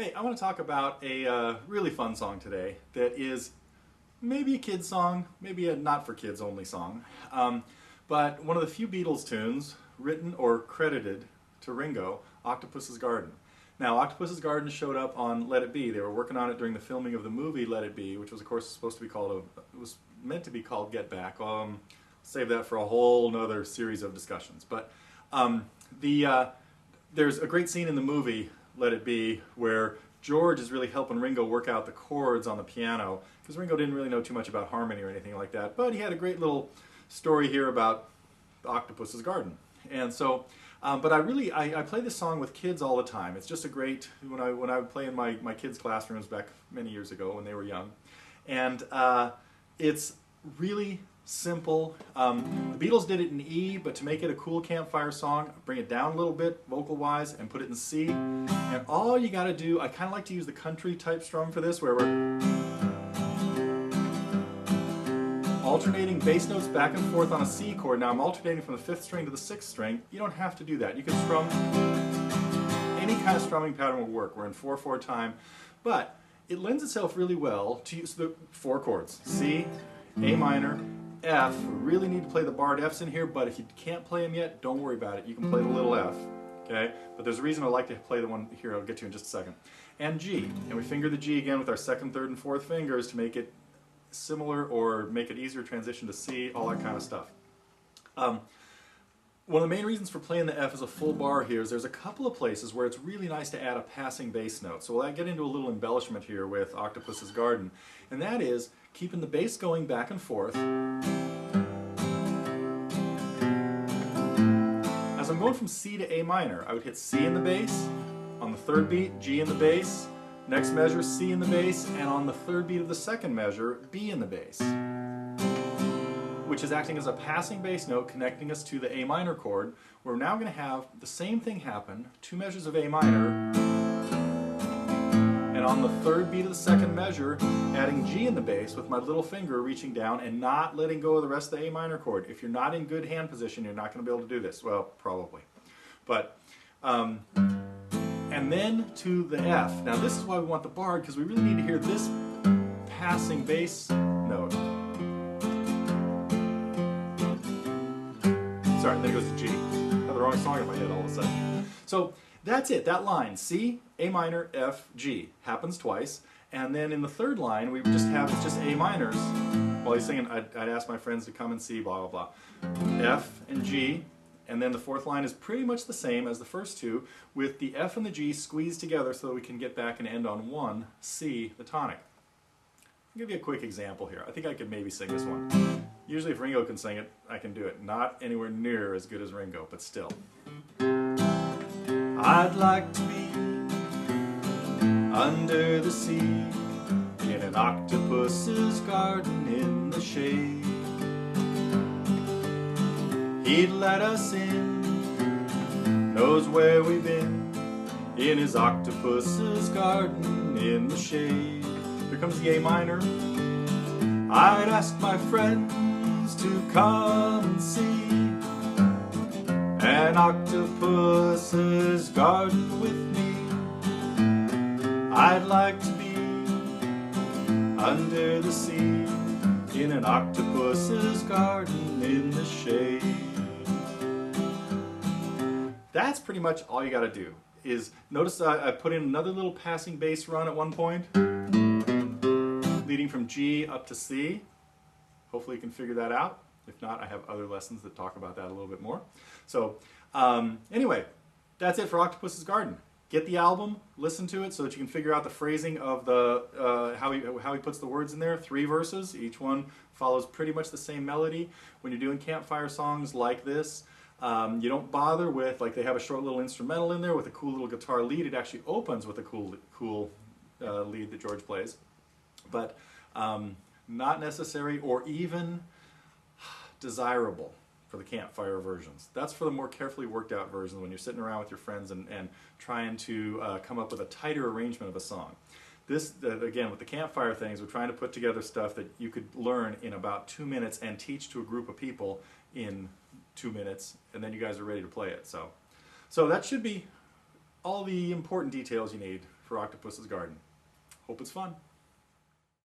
Hey, I want to talk about a really fun song today that is maybe a kid's song, maybe a not for kids only song, but one of the few Beatles tunes written or credited to Ringo, Octopus's Garden. Now, Octopus's Garden showed up on Let It Be. They were working on it during the filming of the movie Let It Be, which was, of course, supposed to be called it was meant to be called Get Back. Save that for a whole nother series of discussions. But there's a great scene in the movie Let It Be where George is really helping Ringo work out the chords on the piano, because Ringo didn't really know too much about harmony or anything like that, but he had a great little story here about the Octopus's Garden. And so, but I play this song with kids all the time. It's just a great, when I would play in my kids' classrooms back many years ago when they were young. And it's really simple. The Beatles did it in E, but to make it a cool campfire song, bring it down a little bit vocal-wise and put it in C. And all you got to do, I kind of like to use the country type strum for this, where we're alternating bass notes back and forth on a C chord. Now I'm alternating from the 5th string to the 6th string. You don't have to do that. You can strum, any kind of strumming pattern will work. We're in 4/4 time, but it lends itself really well to use the 4 chords: C, A minor, F. We really need to play the barred Fs in here, but if you can't play them yet, don't worry about it. You can play the little F, okay? But there's a reason I like to play the one here I'll get to in just a second. And G. And we finger the G again with our 2nd, 3rd, and 4th fingers to make it similar or make it easier to transition to C, all that kind of stuff. One of the main reasons for playing the F as a full bar here is there's a couple of places where it's really nice to add a passing bass note. So we'll get into a little embellishment here with Octopus's Garden, and that is keeping the bass going back and forth. As I'm going from C to A minor, I would hit C in the bass, on the 3rd beat, G in the bass, next measure C in the bass, and on the 3rd beat of the 2nd measure, B in the bass, which is acting as a passing bass note connecting us to the A minor chord. We're now going to have the same thing happen, 2 measures of A minor, and on the 3rd beat of the 2nd measure, adding G in the bass with my little finger reaching down and not letting go of the rest of the A minor chord. If you're not in good hand position, you're not going to be able to do this. Well, probably. But, and then to the F. Now this is why we want the barred, because we really need to hear this passing bass note. Sorry, there goes the G. I have the wrong song in my head all of a sudden. So that's it, that line, C, A minor, F, G, happens twice. And then in the 3rd line, we just have, it's just A minors. While he's singing, I'd ask my friends to come and see, blah, blah, blah. F and G, and then the 4th line is pretty much the same as the first two, with the F and the G squeezed together so that we can get back and end on 1, C, the tonic. I'll give you a quick example here. I think I could maybe sing this one. Usually if Ringo can sing it, I can do it. Not anywhere near as good as Ringo, but still. I'd like to be under the sea in an octopus's garden in the shade. He'd let us in, knows where we've been, in his octopus's garden in the shade. Here comes the A minor. I'd ask my friends to come and see an octopus's garden with me. I'd like to be under the sea in an octopus's garden in the shade. That's pretty much all you got to do. Is notice I put in another little passing bass run at one point, leading from G up to C. Hopefully you can figure that out. If not, I have other lessons that talk about that a little bit more. So anyway, that's it for Octopus's Garden. Get the album, listen to it so that you can figure out the phrasing of the how he puts the words in there. 3 verses, each one follows pretty much the same melody. When you're doing campfire songs like this, you don't bother with, like they have a short little instrumental in there with a cool little guitar lead. It actually opens with a cool lead that George plays. But not necessary or even desirable for the campfire versions. That's for the more carefully worked out versions when you're sitting around with your friends and trying to come up with a tighter arrangement of a song. This, again, with the campfire things, we're trying to put together stuff that you could learn in about 2 minutes and teach to a group of people in 2 minutes, and then you guys are ready to play it. So that should be all the important details you need for Octopus's Garden. Hope it's fun.